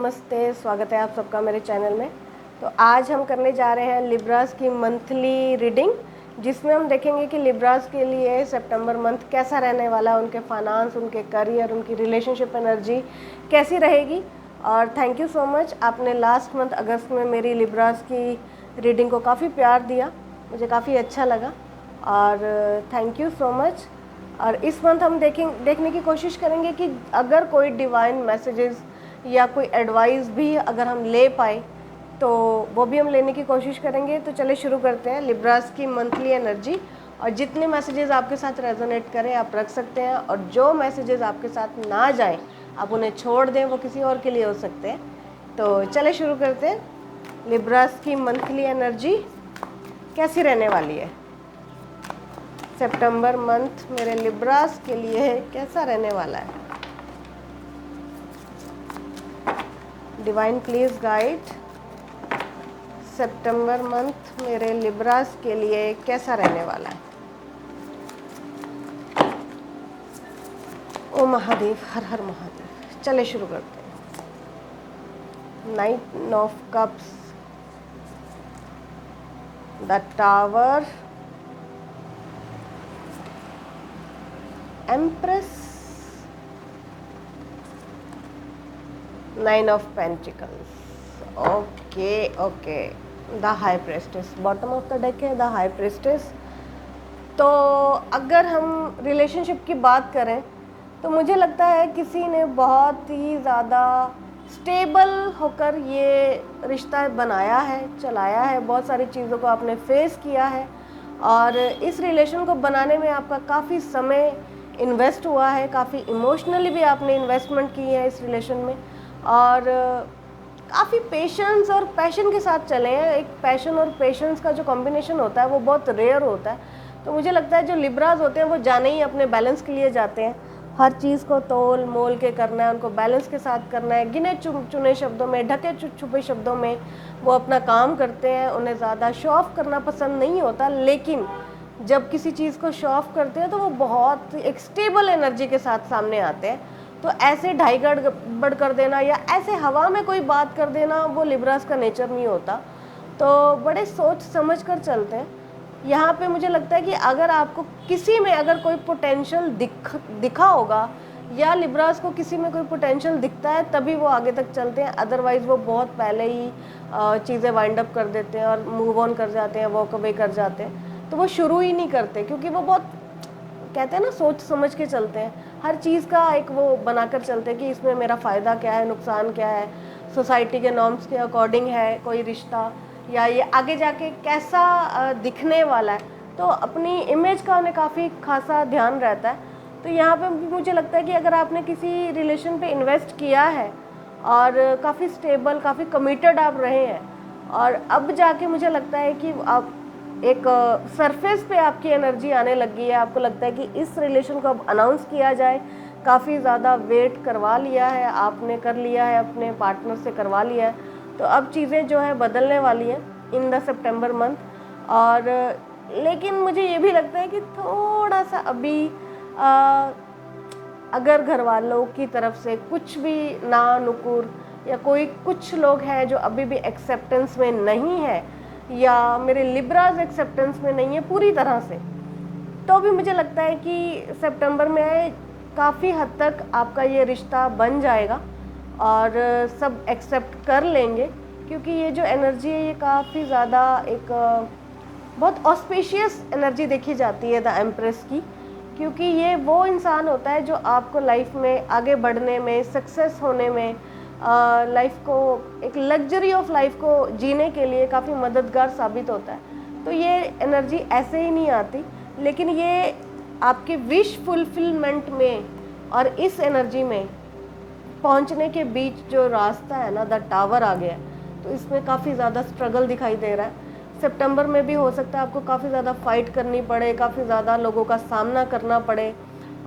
नमस्ते, स्वागत है आप सबका मेरे चैनल में। तो आज हम करने जा रहे हैं लिब्रास की मंथली रीडिंग, जिसमें हम देखेंगे कि लिब्रास के लिए सितंबर मंथ कैसा रहने वाला है, उनके फाइनेंस, उनके करियर, उनकी रिलेशनशिप एनर्जी कैसी रहेगी। और थैंक यू सो मच, आपने लास्ट मंथ अगस्त में मेरी लिब्रास की रीडिंग को काफ़ी प्यार दिया, मुझे काफ़ी अच्छा लगा और थैंक यू सो मच। और इस मंथ हम देखने की कोशिश करेंगे कि अगर कोई डिवाइन मैसेजेस या कोई एडवाइस भी अगर हम ले पाए तो वो भी हम लेने की कोशिश करेंगे। तो चले शुरू करते हैं लिब्रास की मंथली एनर्जी। और जितने मैसेजेस आपके साथ रेजोनेट करें आप रख सकते हैं, और जो मैसेजेस आपके साथ ना जाएं आप उन्हें छोड़ दें, वो किसी और के लिए हो सकते हैं। तो चले शुरू करते हैं। लिब्रास की मंथली एनर्जी कैसी रहने वाली है, सितंबर मंथ मेरे लिब्रास के लिए कैसा रहने वाला है। Divine please guide, September month मेरे लिब्रास के लिए कैसा रहने वाला है। ओ महादेव, हर हर महादेव। चले शुरू करते हैं। Night of cups, the tower, empress, nine of pentacles. Okay, the high प्रेस्टेस, bottom of the deck है द हाई प्रेस्टेस। तो अगर हम रिलेशनशिप की बात करें तो मुझे लगता है किसी ने बहुत ही ज़्यादा स्टेबल होकर ये रिश्ता बनाया है, चलाया है, बहुत सारी चीज़ों को आपने फेस किया है और इस रिलेशन को बनाने में आपका काफ़ी समय इन्वेस्ट हुआ है, काफ़ी इमोशनली भी आपने इन्वेस्टमेंट की है इस रिलेशन में, और काफ़ी पेशेंस और पैशन के साथ चले हैं। एक पैशन और पेशेंस का जो कॉम्बिनेशन होता है वो बहुत रेयर होता है। तो मुझे लगता है जो लिब्रास होते हैं वो जाने ही अपने बैलेंस के लिए जाते हैं, हर चीज़ को तोल मोल के करना है, उनको बैलेंस के साथ करना है। गिने चुने शब्दों में, ढके छुपे शब्दों में वो अपना काम करते हैं। उन्हें ज़्यादा शो ऑफ करना पसंद नहीं होता, लेकिन जब किसी चीज़ को शो ऑफ करते हैं तो वो बहुत एक स्टेबल एनर्जी के साथ सामने आते हैं। तो ऐसे ढाई गड़बड़ कर देना या ऐसे हवा में कोई बात कर देना वो लिब्रास का नेचर नहीं होता। तो बड़े सोच समझ कर चलते हैं। यहाँ पे मुझे लगता है कि अगर आपको किसी में अगर कोई पोटेंशियल दिखा होगा या लिब्रास को किसी में कोई पोटेंशियल दिखता है तभी वो आगे तक चलते हैं, अदरवाइज़ वो बहुत पहले ही चीज़ें वाइंड अप कर देते हैं और मूव ऑन कर जाते हैं, वॉक अवे कर जाते हैं। तो वो शुरू ही नहीं करते, क्योंकि वो बहुत कहते हैं ना सोच समझ के चलते हैं, हर चीज़ का एक वो बनाकर चलते हैं कि इसमें मेरा फ़ायदा क्या है, नुकसान क्या है, सोसाइटी के नॉर्म्स के अकॉर्डिंग है कोई रिश्ता, या ये आगे जाके कैसा दिखने वाला है। तो अपनी इमेज का उन्हें काफ़ी खासा ध्यान रहता है। तो यहाँ पे मुझे लगता है कि अगर आपने किसी रिलेशन पे इन्वेस्ट किया है और काफ़ी स्टेबल, काफ़ी कमिटेड आप रहे हैं, और अब जाके मुझे लगता है कि आप एक सरफेस पे आपकी एनर्जी आने लगी है, आपको लगता है कि इस रिलेशन को अब अनाउंस किया जाए। काफ़ी ज़्यादा वेट करवा लिया है आपने, कर लिया है, अपने पार्टनर से करवा लिया है। तो अब चीज़ें जो है बदलने वाली हैं इन द सितंबर मंथ। और लेकिन मुझे ये भी लगता है कि थोड़ा सा अभी अगर घर वालों की तरफ से कुछ भी ना नुकुर, या कोई कुछ लोग हैं जो अभी भी एक्सेप्टेंस में नहीं है, या मेरे लिब्रास एक्सेप्टेंस में नहीं है पूरी तरह से, तो भी मुझे लगता है कि सितंबर में काफ़ी हद तक आपका ये रिश्ता बन जाएगा और सब एक्सेप्ट कर लेंगे। क्योंकि ये जो एनर्जी है ये काफ़ी ज़्यादा एक बहुत ऑस्पिशियस एनर्जी देखी जाती है द एम्प्रेस की, क्योंकि ये वो इंसान होता है जो आपको लाइफ में आगे बढ़ने में, सक्सेस होने में, लाइफ को एक लग्जरी ऑफ लाइफ को जीने के लिए काफ़ी मददगार साबित होता है। तो ये एनर्जी ऐसे ही नहीं आती, लेकिन ये आपके विश फुलफिलमेंट में और इस एनर्जी में पहुंचने के बीच जो रास्ता है ना, द टावर आ गया है। तो इसमें काफ़ी ज़्यादा स्ट्रगल दिखाई दे रहा है। सितंबर में भी हो सकता है आपको काफ़ी ज़्यादा फाइट करनी पड़े, काफ़ी ज़्यादा लोगों का सामना करना पड़े,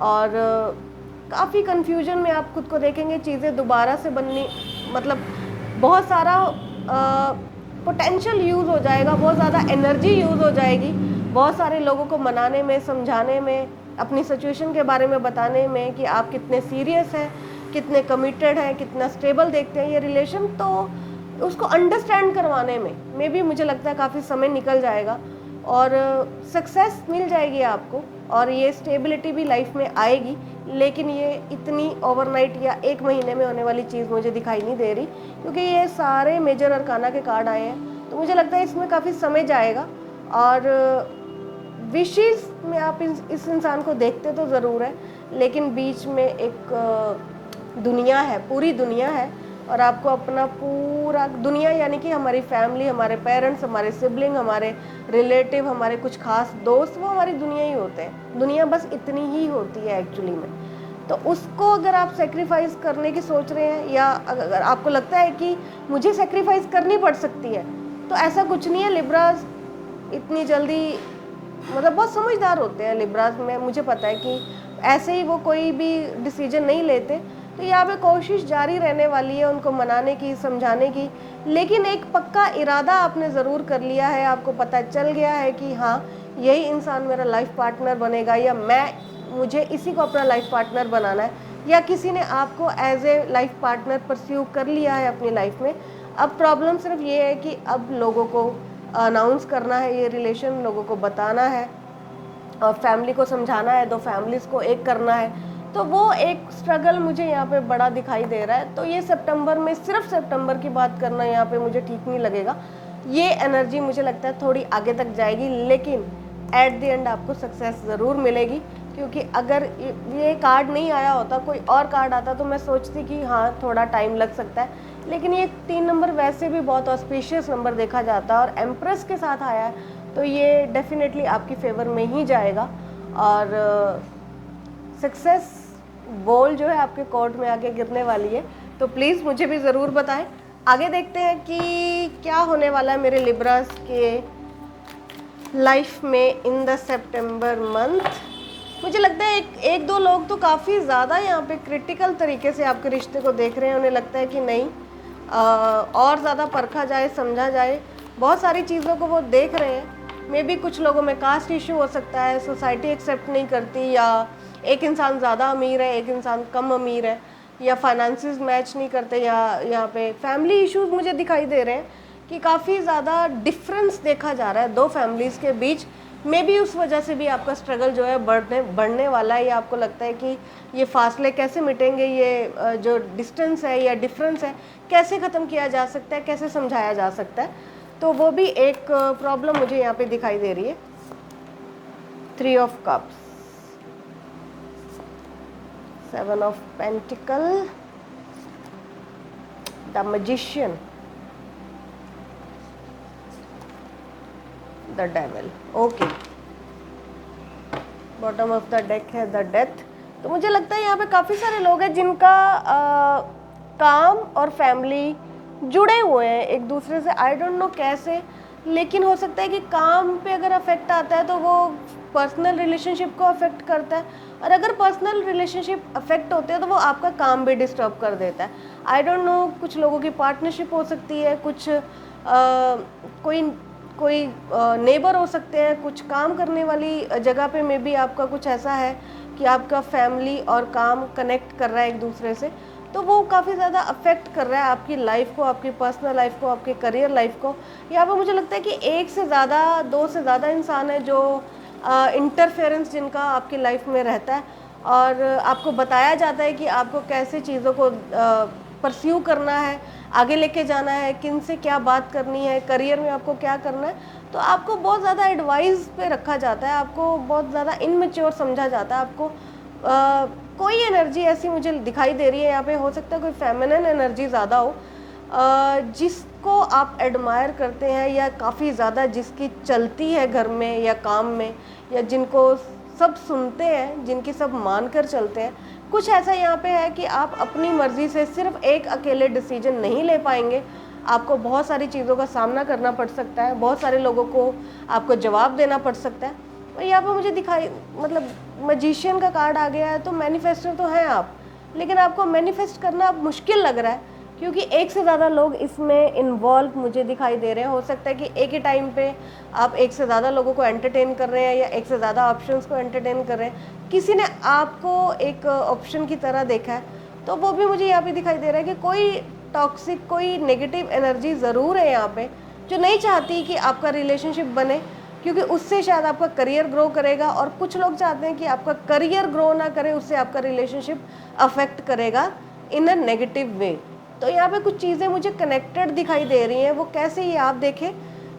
और काफ़ी कन्फ्यूजन में आप खुद को देखेंगे। चीज़ें दोबारा से बननी, मतलब बहुत सारा पोटेंशियल यूज़ हो जाएगा, बहुत ज़्यादा एनर्जी यूज़ हो जाएगी, बहुत सारे लोगों को मनाने में, समझाने में, अपनी सिचुएशन के बारे में बताने में कि आप कितने सीरियस हैं, कितने कमिटेड हैं, कितना स्टेबल देखते हैं ये रिलेशन, तो उसको अंडरस्टैंड करवाने में मे भी मुझे लगता है काफ़ी समय निकल जाएगा और सक्सेस मिल जाएगी आपको और ये स्टेबिलिटी भी लाइफ में आएगी, लेकिन ये इतनी ओवरनाइट या एक महीने में होने वाली चीज़ मुझे दिखाई नहीं दे रही, क्योंकि ये सारे मेजर अरकाना के कार्ड आए हैं। तो मुझे लगता है इसमें काफ़ी समय जाएगा और विशेष में आप इस इंसान को देखते तो ज़रूर है, लेकिन बीच में एक दुनिया है, पूरी दुनिया है और आपको अपना पूरा दुनिया यानी कि हमारी फैमिली, हमारे पेरेंट्स, हमारे सिबलिंग, हमारे रिलेटिव, हमारे कुछ खास दोस्त, वो हमारी दुनिया ही होते हैं। दुनिया बस इतनी ही होती है एक्चुअली में। तो उसको अगर आप सेक्रीफाइस करने की सोच रहे हैं या अगर आपको लगता है कि मुझे सेक्रीफाइस करनी पड़ सकती है, तो ऐसा कुछ नहीं है। लिब्रास इतनी जल्दी मतलब बहुत समझदार होते हैं लिब्रास में, मुझे पता है कि ऐसे ही वो कोई भी डिसीजन नहीं लेते। तो यहाँ पे कोशिश जारी रहने वाली है उनको मनाने की, समझाने की, लेकिन एक पक्का इरादा आपने ज़रूर कर लिया है। आपको पता चल गया है कि हाँ, यही इंसान मेरा लाइफ पार्टनर बनेगा या मुझे इसी को अपना लाइफ पार्टनर बनाना है, या किसी ने आपको as a life partner pursue कर लिया है अपनी लाइफ में। अब प्रॉब्लम सिर्फ ये है कि अब लोगों को अनाउंस करना है ये रिलेशन, लोगों को बताना है और फैमिली को समझाना है, दो फैमिलीज़ को एक करना है। तो वो एक स्ट्रगल मुझे यहाँ पे बड़ा दिखाई दे रहा है। तो ये सितंबर में, सिर्फ सितंबर की बात करना यहाँ पे मुझे ठीक नहीं लगेगा। ये एनर्जी मुझे लगता है थोड़ी आगे तक जाएगी, लेकिन एट द एंड आपको सक्सेस ज़रूर मिलेगी। क्योंकि अगर ये कार्ड नहीं आया होता, कोई और कार्ड आता, तो मैं सोचती कि हाँ थोड़ा टाइम लग सकता है, लेकिन ये 3 नंबर वैसे भी बहुत ऑस्पिशियस नंबर देखा जाता है और एम्प्रेस के साथ आया है, तो ये डेफिनेटली आपकी फेवर में ही जाएगा और सक्सेस बॉल जो है आपके कोर्ट में आके गिरने वाली है। तो प्लीज़ मुझे भी ज़रूर बताएं। आगे देखते हैं कि क्या होने वाला है मेरे लिब्रास के लाइफ में इन द सितंबर मंथ। मुझे लगता है एक दो लोग तो काफ़ी ज़्यादा यहाँ पे क्रिटिकल तरीके से आपके रिश्ते को देख रहे हैं। उन्हें लगता है कि नहीं, और ज़्यादा परखा जाए, समझा जाए, बहुत सारी चीज़ों को वो देख रहे हैं। मे भी कुछ लोगों में कास्ट इशू हो सकता है, सोसाइटी एक्सेप्ट नहीं करती, या एक इंसान ज़्यादा अमीर है, एक इंसान कम अमीर है, या फाइनेंसेस मैच नहीं करते, या यहाँ पे फैमिली इश्यूज मुझे दिखाई दे रहे हैं कि काफ़ी ज़्यादा डिफरेंस देखा जा रहा है दो फैमिलीज़ के बीच। मे बी उस वजह से भी आपका स्ट्रगल जो है बढ़ने वाला है, या आपको लगता है कि ये फासले कैसे मिटेंगे, ये जो डिस्टेंस है या डिफरेंस है कैसे ख़त्म किया जा सकता है, कैसे समझाया जा सकता है। तो वो भी एक प्रॉब्लम मुझे यहाँ पे दिखाई दे रही है। 3 of cups, 7 of pentacle, the magician, the devil. Okay, bottom of the deck है द डेथ। तो मुझे लगता है यहाँ पे काफ़ी सारे लोग हैं जिनका काम और फैमिली जुड़े हुए हैं एक दूसरे से। आई डोंट नो कैसे, लेकिन हो सकता है कि काम पे अगर अफेक्ट आता है तो वो पर्सनल रिलेशनशिप को अफेक्ट करता है, और अगर पर्सनल रिलेशनशिप अफेक्ट होते हैं तो वो आपका काम भी डिस्टर्ब कर देता है। आई डोंट नो, कुछ लोगों की पार्टनरशिप हो सकती है, कुछ कोई नेबर हो सकते हैं, कुछ काम करने वाली जगह पे में भी आपका कुछ ऐसा है कि आपका फैमिली और काम कनेक्ट कर रहा है एक दूसरे से, तो वो काफ़ी ज़्यादा अफेक्ट कर रहा है आपकी लाइफ को, आपकी पर्सनल लाइफ को, आपके करियर लाइफ को। यहाँ पर मुझे लगता है कि एक से ज़्यादा, दो से ज़्यादा इंसान है जो इंटरफेरेंस जिनका आपकी लाइफ में रहता है, और आपको बताया जाता है कि आपको कैसे चीज़ों को परस्यू करना है, आगे लेके जाना है, किन से क्या बात करनी है, करियर में आपको क्या करना है। तो आपको बहुत ज़्यादा एडवाइस पे रखा जाता है, आपको बहुत ज़्यादा इनमेच्योर समझा जाता है। आपको कोई एनर्जी ऐसी मुझे दिखाई दे रही है यहाँ पे, हो सकता है कोई फेमिनिन एनर्जी ज़्यादा हो, जिसको आप एडमायर करते हैं, या काफ़ी ज़्यादा जिसकी चलती है घर में या काम में, या जिनको सब सुनते हैं, जिनकी सब मान कर चलते हैं। कुछ ऐसा यहाँ पे है कि आप अपनी मर्ज़ी से सिर्फ एक अकेले डिसीजन नहीं ले पाएंगे, आपको बहुत सारी चीज़ों का सामना करना पड़ सकता है, बहुत सारे लोगों को आपको जवाब देना पड़ सकता है। और यहाँ पर मुझे दिखाई, मतलब मैजिशियन का कार्ड आ गया है, तो मैनिफेस्टर तो हैं आप, लेकिन आपको मैनिफेस्ट करना अब मुश्किल लग रहा है, क्योंकि एक से ज़्यादा लोग इसमें इन्वॉल्व मुझे दिखाई दे रहे हैं। हो सकता है कि एक ही टाइम पे आप एक से ज़्यादा लोगों को एंटरटेन कर रहे हैं, या एक से ज़्यादा ऑप्शंस को एंटरटेन कर रहे हैं। किसी ने आपको एक ऑप्शन की तरह देखा है, तो वो भी मुझे यहाँ पे दिखाई दे रहा है कि कोई टॉक्सिक, कोई नेगेटिव एनर्जी ज़रूर है यहाँ पे, जो नहीं चाहती कि आपका रिलेशनशिप बने, क्योंकि उससे शायद आपका करियर ग्रो करेगा। और कुछ लोग चाहते हैं कि आपका करियर ग्रो ना करे, उससे आपका रिलेशनशिप अफेक्ट करेगा इन अ नेगेटिव वे। तो यहाँ पे कुछ चीज़ें मुझे कनेक्टेड दिखाई दे रही हैं, वो कैसे ये आप देखें।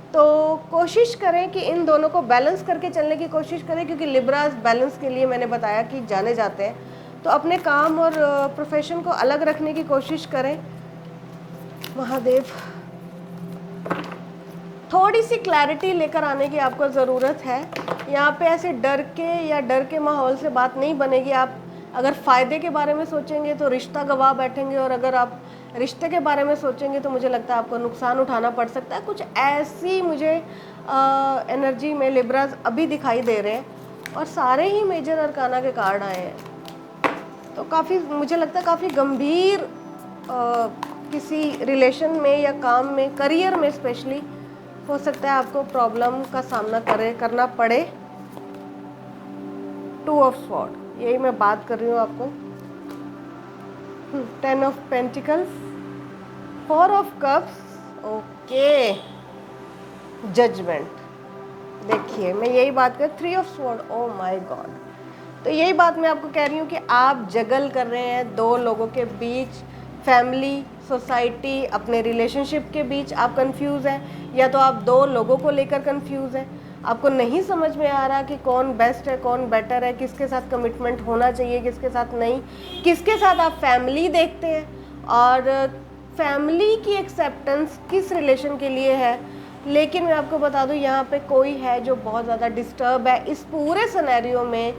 तो कोशिश करें कि इन दोनों को बैलेंस करके चलने की कोशिश करें, क्योंकि लिब्रास बैलेंस के लिए मैंने बताया कि जाने जाते हैं। तो अपने काम और प्रोफेशन को अलग रखने की कोशिश करें। महादेव, थोड़ी सी क्लैरिटी लेकर आने की आपको ज़रूरत है। यहाँ पे ऐसे डर के या डर के माहौल से बात नहीं बनेगी। आप अगर फ़ायदे के बारे में सोचेंगे तो रिश्ता गवा बैठेंगे, और अगर आप रिश्ते के बारे में सोचेंगे तो मुझे लगता है आपको नुकसान उठाना पड़ सकता है। कुछ ऐसी मुझे एनर्जी में लिब्रास अभी दिखाई दे रहे हैं, और सारे ही मेजर अरकाना के कार्ड आए हैं। तो काफ़ी मुझे लगता है काफ़ी गंभीर किसी रिलेशन में या काम में, करियर में स्पेशली, हो सकता है आपको प्रॉब्लम का सामना करना पड़े। 2 ऑफ स्वॉर्ड, यही मैं बात कर रही हूँ आपको। 10 of pentacles, 4 of cups, okay, judgement. देखिए मैं यही बात कर, 3 of sword, oh my God. तो यही बात मैं आपको कह रही हूँ कि आप जगल कर रहे हैं दो लोगों के बीच, फैमिली, सोसाइटी, अपने रिलेशनशिप के बीच आप कंफ्यूज हैं, या तो आप दो लोगों को लेकर कंफ्यूज हैं। आपको नहीं समझ में आ रहा कि कौन बेस्ट है, कौन बेटर है, किसके साथ कमिटमेंट होना चाहिए, किसके साथ नहीं, किसके साथ आप फैमिली देखते हैं, और फैमिली की एक्सेप्टेंस किस रिलेशन के लिए है। लेकिन मैं आपको बता दूं, यहाँ पे कोई है जो बहुत ज़्यादा डिस्टर्ब है इस पूरे सिनेरियो में।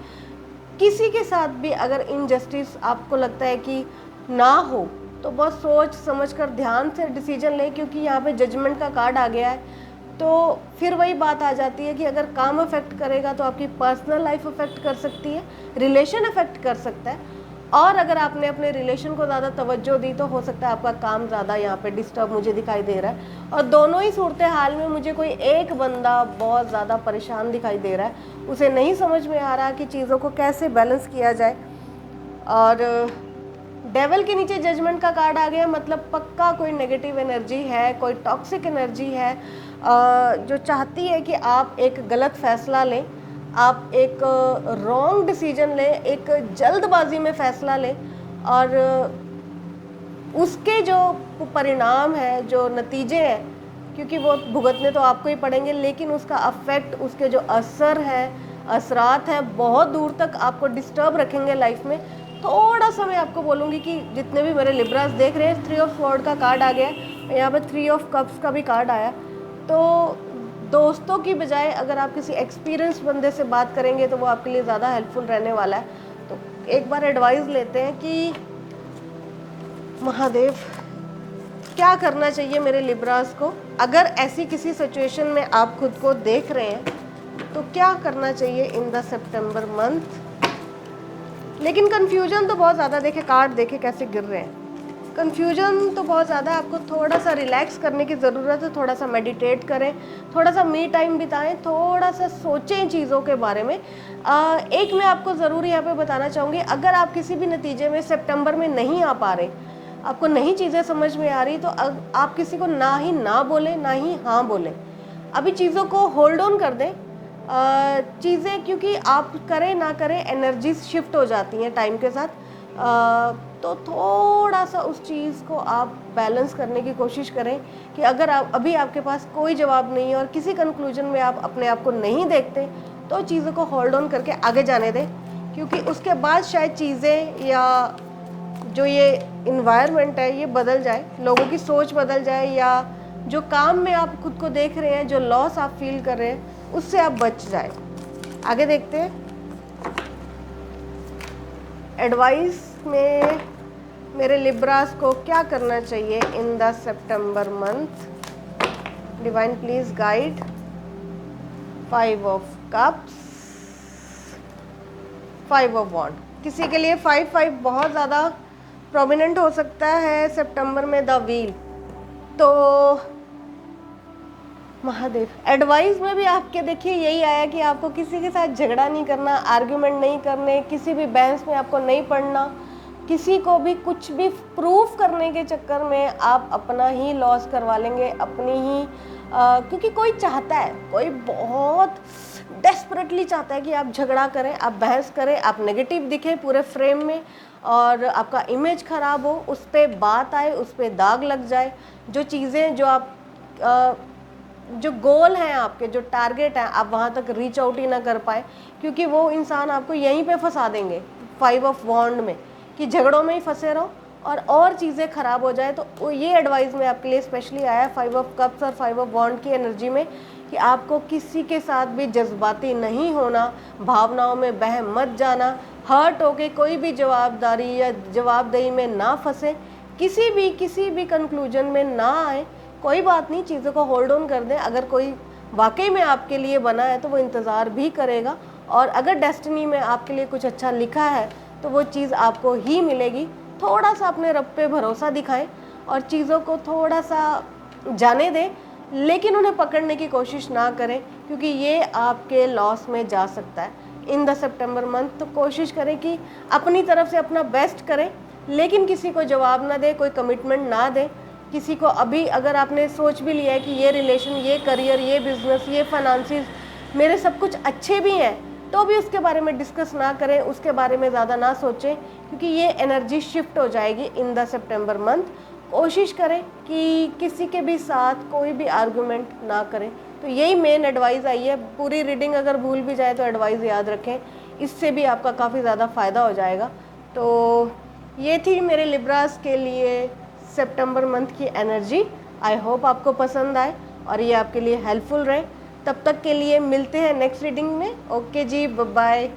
किसी के साथ भी अगर इनजस्टिस आपको लगता है कि ना हो, तो बहुत सोच समझ कर ध्यान से डिसीजन लें, क्योंकि यहाँ पे जजमेंट का कार्ड आ गया है। तो फिर वही बात आ जाती है कि अगर काम अफेक्ट करेगा तो आपकी पर्सनल लाइफ अफेक्ट कर सकती है, रिलेशन अफेक्ट कर सकता है, और अगर आपने अपने रिलेशन को ज़्यादा तवज्जो दी तो हो सकता है आपका काम ज़्यादा यहाँ पे डिस्टर्ब मुझे दिखाई दे रहा है। और दोनों ही सूरत हाल में मुझे कोई एक बंदा बहुत ज़्यादा परेशान दिखाई दे रहा है, उसे नहीं समझ में आ रहा कि चीज़ों को कैसे बैलेंस किया जाए। और डेवल के नीचे जजमेंट का कार्ड आ गया, मतलब पक्का कोई नेगेटिव एनर्जी है, कोई टॉक्सिक एनर्जी है जो चाहती है कि आप एक गलत फैसला लें, आप एक रॉन्ग डिसीजन लें, एक जल्दबाजी में फ़ैसला लें, और उसके जो परिणाम है, जो नतीजे हैं, क्योंकि वो भुगतने तो आपको ही पड़ेंगे, लेकिन उसका अफेक्ट, उसके जो असर है, असरात हैं, बहुत दूर तक आपको डिस्टर्ब रखेंगे लाइफ में। थोड़ा सा मैं आपको बोलूँगी कि जितने भी मेरे लिब्रास देख रहे हैं, 3 ऑफ स्वॉर्ड का कार्ड आ गया, यहाँ पर 3 ऑफ कप्स का भी कार्ड आया। तो दोस्तों की बजाय अगर आप किसी एक्सपीरियंस बंदे से बात करेंगे तो वो आपके लिए ज़्यादा हेल्पफुल रहने वाला है। तो एक बार एडवाइस लेते हैं कि महादेव क्या करना चाहिए मेरे लिब्रास को। अगर ऐसी किसी सिचुएशन में आप खुद को देख रहे हैं तो क्या करना चाहिए इन द सितंबर मंथ। लेकिन कन्फ्यूजन तो बहुत ज़्यादा, देखे कार्ड देखे कैसे गिर रहे हैं, कन्फ्यूजन तो बहुत ज़्यादा। आपको थोड़ा सा रिलैक्स करने की ज़रूरत है, थोड़ा सा मेडिटेट करें, थोड़ा सा मी टाइम बिताएं, थोड़ा सा सोचें चीज़ों के बारे में। एक मैं आपको ज़रूर यहाँ पे बताना चाहूँगी, अगर आप किसी भी नतीजे में सितंबर में नहीं आ पा रहे, आपको नहीं चीज़ें समझ में आ रही, तो आप किसी को ना ही ना बोलें, ना ही हाँ बोलें। अभी चीज़ों को होल्ड ऑन कर दें। चीज़ें क्योंकि आप करें ना करें एनर्जी शिफ्ट हो जाती हैं टाइम के साथ, तो थोड़ा सा उस चीज़ को आप बैलेंस करने की कोशिश करें कि अगर आप अभी आपके पास कोई जवाब नहीं है और किसी कंक्लूजन में आप अपने आप को नहीं देखते, तो चीज़ों को होल्ड ऑन करके आगे जाने दें, क्योंकि उसके बाद शायद चीज़ें या जो ये इन्वायरमेंट है ये बदल जाए, लोगों की सोच बदल जाए, या जो काम में आप खुद को देख रहे हैं, जो लॉस आप फील कर रहे हैं, उससे आप बच जाए। आगे देखते हैं एडवाइस में मेरे लिब्रास को क्या करना चाहिए in the September month. Divine please guide. 5 of cups, 5 of wand. किसी के लिए 5-5 बहुत ज़्यादा प्रोमिनेंट हो सकता है सितंबर में। द व्हील, तो महादेव एडवाइस में भी आपके देखिए यही आया कि आपको किसी के साथ झगड़ा नहीं करना, आर्ग्यूमेंट नहीं करने, किसी भी बहस में आपको नहीं पड़ना, किसी को भी कुछ भी प्रूफ करने के चक्कर में आप अपना ही लॉस करवा लेंगे, अपनी ही क्योंकि कोई चाहता है, कोई बहुत डेस्परेटली चाहता है कि आप झगड़ा करें, आप बहस करें, आप नेगेटिव दिखें पूरे फ्रेम में और आपका इमेज ख़राब हो, उस पर बात आए, उस पर दाग लग जाए, जो चीज़ें जो आप जो गोल हैं आपके, जो टारगेट हैं, आप वहाँ तक रीच आउट ही ना कर पाए, क्योंकि वो इंसान आपको यहीं पे फंसा देंगे 5 ऑफ वॉन्ड में, कि झगड़ों में ही फंसे रहो और चीज़ें ख़राब हो जाए। तो ये एडवाइस में आपके लिए स्पेशली आया है 5 ऑफ कप्स और 5 ऑफ वॉन्ड की एनर्जी में, कि आपको किसी के साथ भी जज्बाती नहीं होना, भावनाओं में बह मत जाना, हर्ट होके कोई भी जवाबदारी या जवाबदेही में ना फंसे, किसी भी कंक्लूजन में ना आए। कोई बात नहीं, चीज़ों को होल्ड ऑन कर दें। अगर कोई वाकई में आपके लिए बना है तो वो इंतज़ार भी करेगा, और अगर डेस्टिनी में आपके लिए कुछ अच्छा लिखा है तो वो चीज़ आपको ही मिलेगी। थोड़ा सा अपने रब पे भरोसा दिखाएं और चीज़ों को थोड़ा सा जाने दें, लेकिन उन्हें पकड़ने की कोशिश ना करें, क्योंकि ये आपके लॉस में जा सकता है इन द सितंबर मंथ। तो कोशिश करें कि अपनी तरफ से अपना बेस्ट करें, लेकिन किसी को जवाब ना दें, कोई कमिटमेंट ना दें किसी को। अभी अगर आपने सोच भी लिया है कि ये रिलेशन, ये करियर, ये बिजनेस, ये फाइनेंसिस मेरे सब कुछ अच्छे भी हैं, तो भी उसके बारे में डिस्कस ना करें, उसके बारे में ज़्यादा ना सोचें, क्योंकि ये एनर्जी शिफ्ट हो जाएगी इन द सितंबर मंथ। कोशिश करें कि किसी के भी साथ कोई भी आर्गुमेंट ना करें। तो यही मेन एडवाइस आई है। पूरी रीडिंग अगर भूल भी जाए तो एडवाइस याद रखें, इससे भी आपका काफ़ी ज़्यादा फ़ायदा हो जाएगा। तो ये थी मेरे लिब्रास के लिए सितंबर मंथ की एनर्जी। आई होप आपको पसंद आए और ये आपके लिए हेल्पफुल रहे। तब तक के लिए मिलते हैं नेक्स्ट रीडिंग में। ओके जी, बाय बाय।